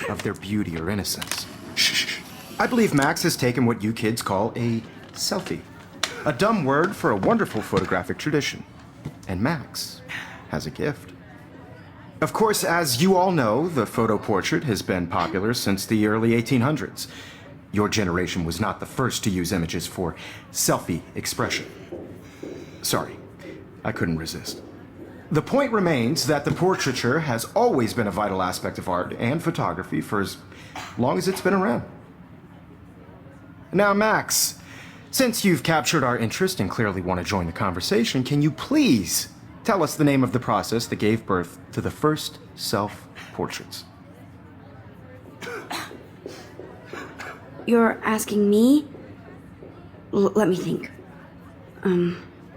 of their beauty or innocence. Shh. I believe Max has taken what you kids call a selfie. A dumb word for a wonderful photographic tradition. And Max has a gift. Of course, as you all know, the photo portrait has been popular since the early 1800s. Your generation was not the first to use images for selfie expression. Sorry, I couldn't resist. The point remains that the portraiture has always been a vital aspect of art and photography for as long as it's been around. Now, Max, since you've captured our interest and clearly want to join the conversation, can you please tell us the name of the process that gave birth to the first self-portraits? You're asking me? Let me think.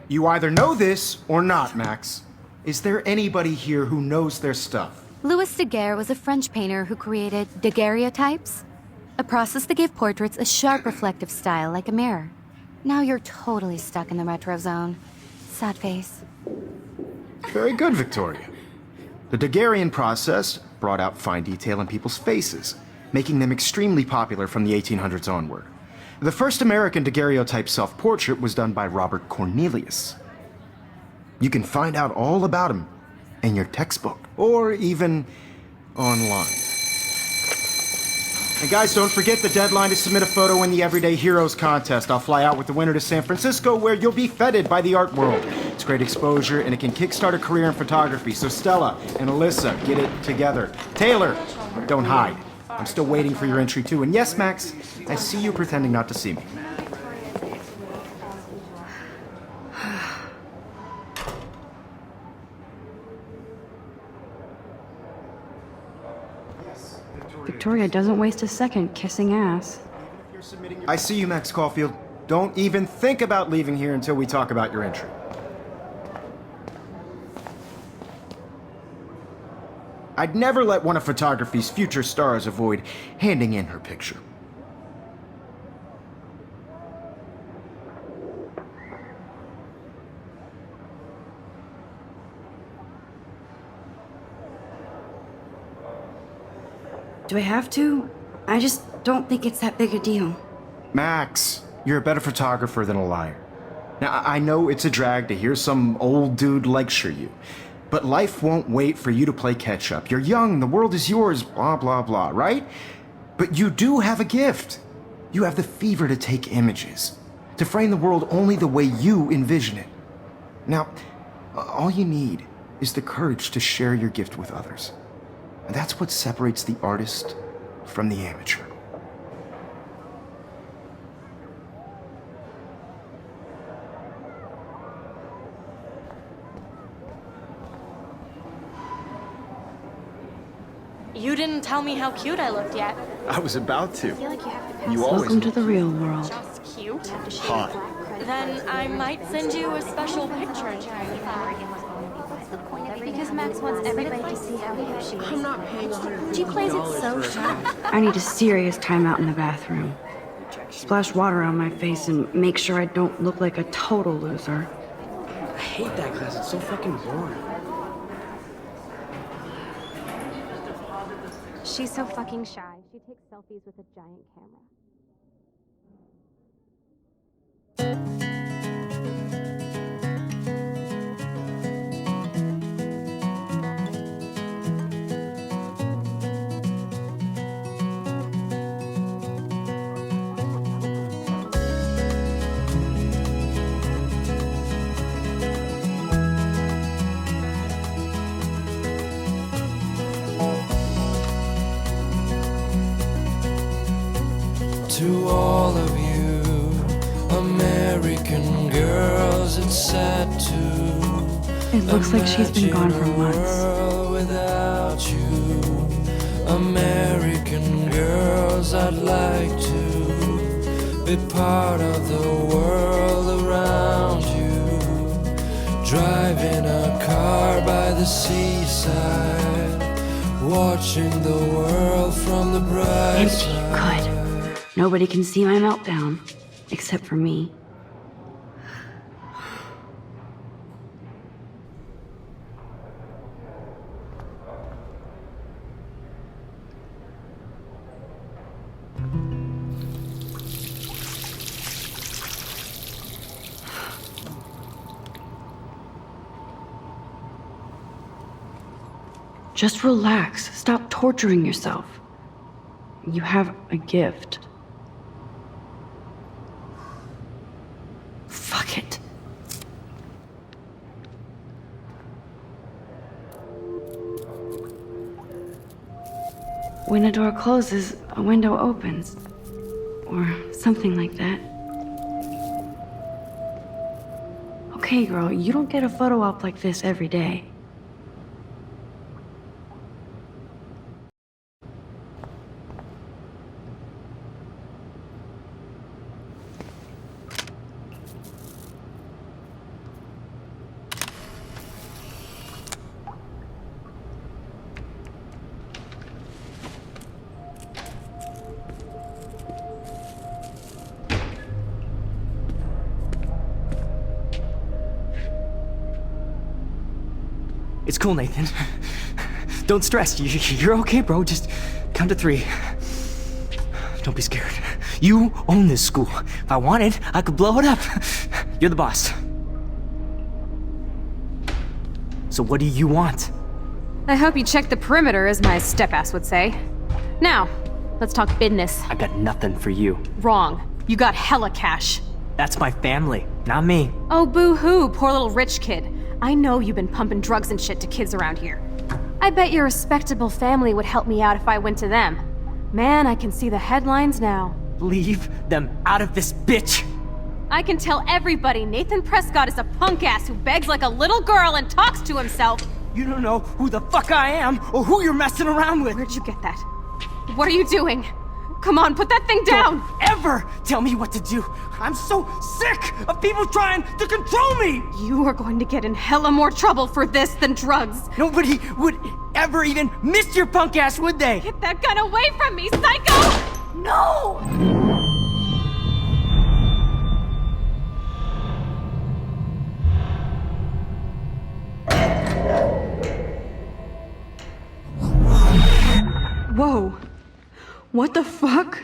You either know this or not, Max. Is there anybody here who knows their stuff? Louis Daguerre was a French painter who created daguerreotypes, a process that gave portraits a sharp reflective style like a mirror. Now you're totally stuck in the retro zone. Sad face. Very good, Victoria. The Daguerrean process brought out fine detail in people's faces, making them extremely popular from the 1800s onward. The first American daguerreotype self-portrait was done by Robert Cornelius. You can find out all about him in your textbook, or even online. And guys, don't forget the deadline to submit a photo in the Everyday Heroes contest. I'll fly out with the winner to San Francisco, where you'll be feted by the art world. It's great exposure, and it can kickstart a career in photography. So Stella and Alyssa, get it together. Taylor, don't hide. I'm still waiting for your entry too. And yes, Max, I see you pretending not to see me. Victoria doesn't waste a second kissing ass. I see you, Max Caulfield. Don't even think about leaving here until we talk about your entry. I'd never let one of photography's future stars avoid handing in her picture. Do I have to? I just don't think it's that big a deal. Max, you're a better photographer than a liar. Now, I know it's a drag to hear some old dude lecture you, but life won't wait for you to play catch-up. You're young, the world is yours, blah, blah, blah, right? But you do have a gift. You have the fever to take images, to frame the world only the way you envision it. Now, all you need is the courage to share your gift with others. And that's what separates the artist from the amateur. You didn't tell me how cute I looked yet. I was about to. I feel like you have to pass You always Welcome to the real world. just cute. hot. Then I might send you a special picture. Because Max wants everybody to see how cute she is. I'm not paying $150. She plays it so shy. I need a serious timeout in the bathroom. Splash water on my face and make sure I don't look like a total loser. I hate that class. It's so fucking boring. She's so fucking shy. She takes selfies with a giant camera. To all of you American girls, it's sad to It looks like she's been gone for months. world without you. American girls, I'd like to be part of the world around you. Driving a car by the seaside, watching the world from the bright Empty. side. Good. Nobody can see my meltdown, except for me. Just relax. Stop torturing yourself. You have a gift. Fuck it. When a door closes, a window opens. Or something like that. Okay, girl, you don't get a photo op like this every day. It's cool, Nathan. Don't stress. You're okay, bro. Just count to 3. Don't be scared. You own this school. If I wanted, I could blow it up. You're the boss. So what do you want? I hope you checked the perimeter, as my step-ass would say. Now, let's talk business. I got nothing for you. Wrong. You got hella cash. That's my family, not me. Oh, boo-hoo, poor little rich kid. I know you've been pumping drugs and shit to kids around here. I bet your respectable family would help me out if I went to them. Man, I can see the headlines now. Leave them out of this bitch! I can tell everybody Nathan Prescott is a punk ass who begs like a little girl and talks to himself. You don't know who the fuck I am or who you're messing around with. Where'd you get that? What are you doing? Come on, put that thing down! Don't ever tell me what to do! I'm so sick of people trying to control me! You are going to get in hella more trouble for this than drugs. Nobody would ever even miss your punk ass, would they? Get that gun away from me, psycho! No! Whoa. What the fuck?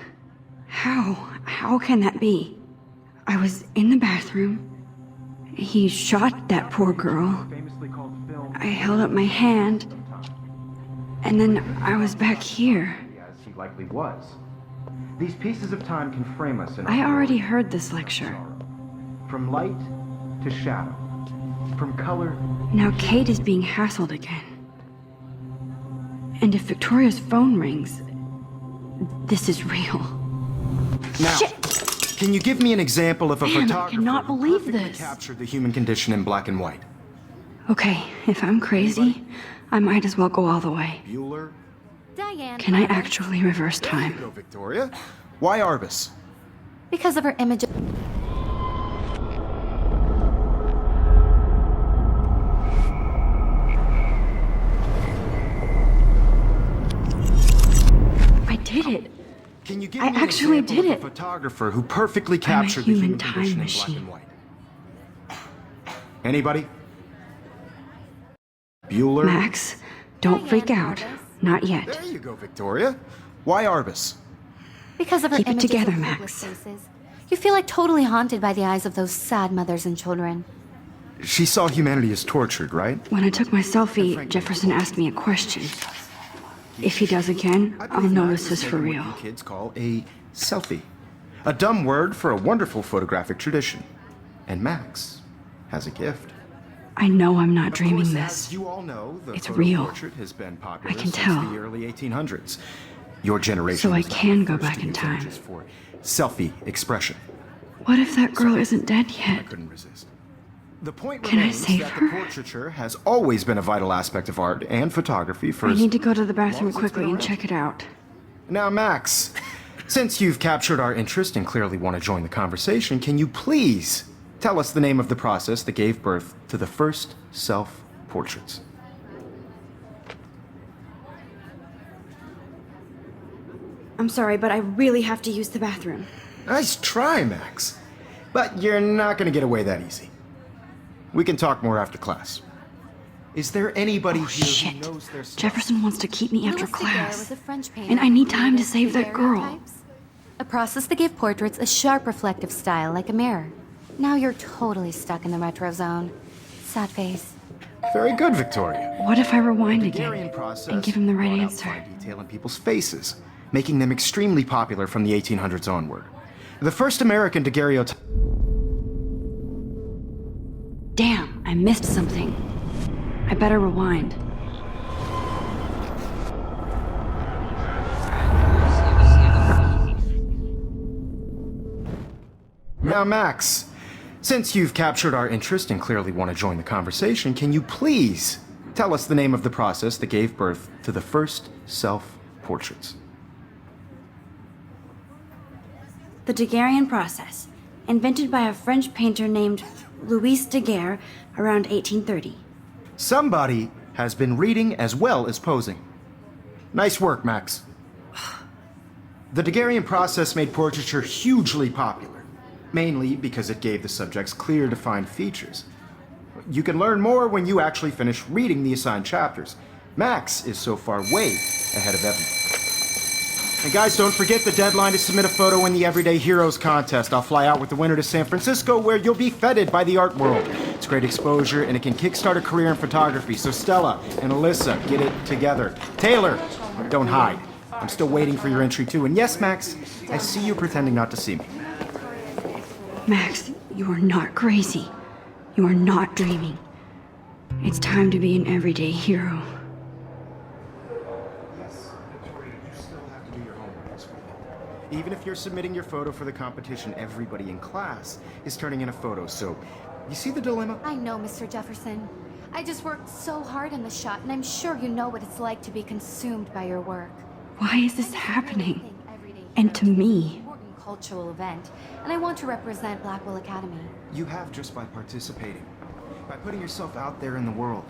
How can that be? I was in the bathroom. He shot that poor girl. I held up my hand. And then I was back here. As he likely was. These pieces of time can frame us in I already heard this lecture. from light to shadow, from color. Now Kate is being hassled again. And if Victoria's phone rings, this is real. Now, Shit. can you give me an example of a Man, I photographer cannot who believe perfectly this. captured the human condition in black and white? Okay, if I'm crazy, I might as well go all the way. Bueller? Diane. Can I actually reverse There you time? go, Victoria. Why Arbus? Because of her image. I did it. Can you give I me an actually example did of it. a photographer who perfectly captured the human human time condition machine. in black and white? Anybody? Bueller? Max, don't freak out. Not yet. There you go, Victoria. Why Arbus? Because of her Keep it images together, of Max. hopeless faces. You feel like totally haunted by the eyes of those sad mothers and children. She saw humanity as tortured, right? When I took my selfie, Jefferson asked me a question. If he does again, I I'll believe know Max this has is for taken real. what you kids call a selfie. A dumb word for a wonderful photographic tradition. And Max has a gift. I know I'm not Of dreaming course, this. as you all know, the It's photo real. portrait has been popular I can since tell. the early 1800s. Your generation So I was not can the go first back to in use time. images for selfie expression. What if that girl isn't dead I yet? couldn't resist. The point Can I remains save that her? the portraiture has always been a vital aspect of art and photography for I as need to go to the bathroom long as it's quickly been and around. check it out. Now, Max, since you've captured our interest and clearly want to join the conversation, can you please tell us the name of the process that gave birth to the first self-portraits? I'm sorry, but I really have to use the bathroom. Nice try, Max. But you're not going to get away that easy. We can talk more after class. Is there anybody Oh, here shit. who knows their stuff? Jefferson wants to keep me after Louis Daguerre class. was a French painter And I need who time to created save that girl. daguerreotypes, a process that gave portraits a sharp reflective style like a mirror. Now you're totally stuck in the retro zone. Sad face. Very good, Victoria. What if I rewind The again Daguerrean process and give him the right brought out answer? fine detail in people's faces, making them extremely popular from the 1800s onward. The first American daguerreotype. Damn, I missed something. I better rewind. Now, Max, since you've captured our interest and clearly want to join the conversation, can you please tell us the name of the process that gave birth to the first self-portraits? The Daguerrean process, invented by a French painter named Louis Daguerre around 1830. Somebody has been reading as well as posing. Nice work, Max. The Daguerrean process made portraiture hugely popular, mainly because it gave the subjects clear, defined features. You can learn more when you actually finish reading the assigned chapters. Max is so far way ahead of everyone. And guys, don't forget the deadline to submit a photo in the Everyday Heroes contest. I'll fly out with the winner to San Francisco, where you'll be feted by the art world. It's great exposure, and it can kickstart a career in photography. So Stella and Alyssa, get it together. Taylor, don't hide. I'm still waiting for your entry too. And yes, Max, I see you pretending not to see me. Max, you are not crazy. You are not dreaming. It's time to be an everyday hero. Even if you're submitting your photo for the competition, everybody in class is turning in a photo, so you see the dilemma? I know, Mr. Jefferson. I just worked so hard on the shot, and I'm sure you know what it's like to be consumed by your work. Why is this happening? And to me? Important cultural event, and I want to represent Blackwell Academy. You have just by participating, by putting yourself out there in the world.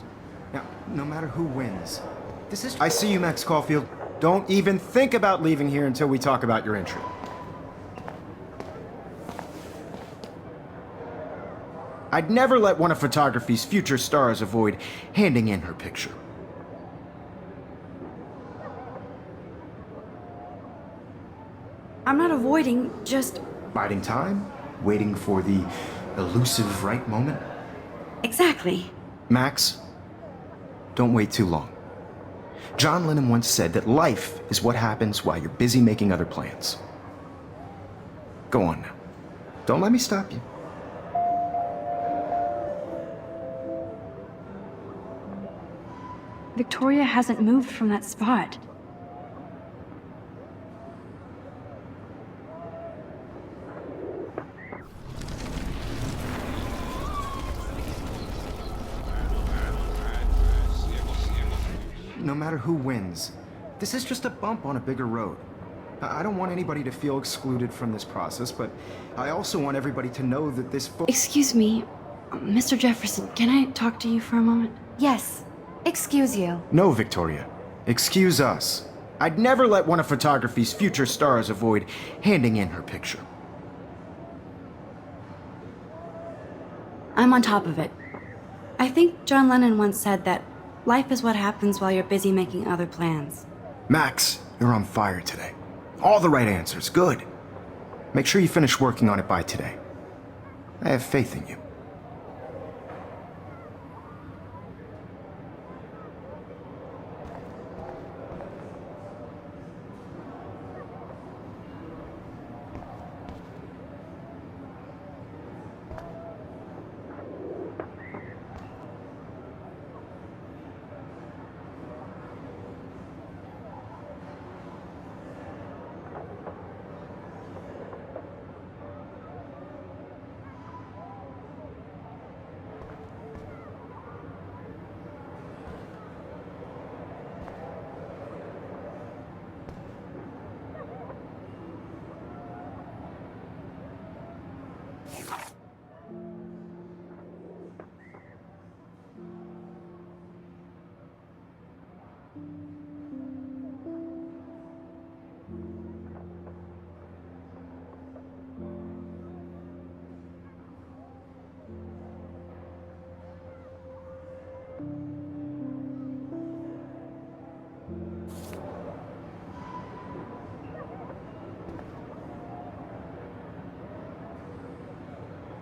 Now, no matter who wins, this is... I see you, Max Caulfield. Don't even think about leaving here until we talk about your entry. I'd never let one of photography's future stars avoid handing in her picture. I'm not avoiding, just... Biding time, waiting for the elusive right moment. Exactly. Max, don't wait too long. John Lennon once said that life is what happens while you're busy making other plans. Go on now. Don't let me stop you. Victoria hasn't moved from that spot. No matter who wins, this is just a bump on a bigger road. I don't want anybody to feel excluded from this process, but I also want everybody to know that this... Excuse me, Mr. Jefferson, can I talk to you for a moment? Yes. Excuse you. No, Victoria. Excuse us. I'd never let one of photography's future stars avoid handing in her picture. I'm on top of it. I think John Lennon once said that life is what happens while you're busy making other plans. Max, you're on fire today. All the right answers. Good. Make sure you finish working on it by today. I have faith in you.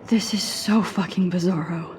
This is so fucking bizarro.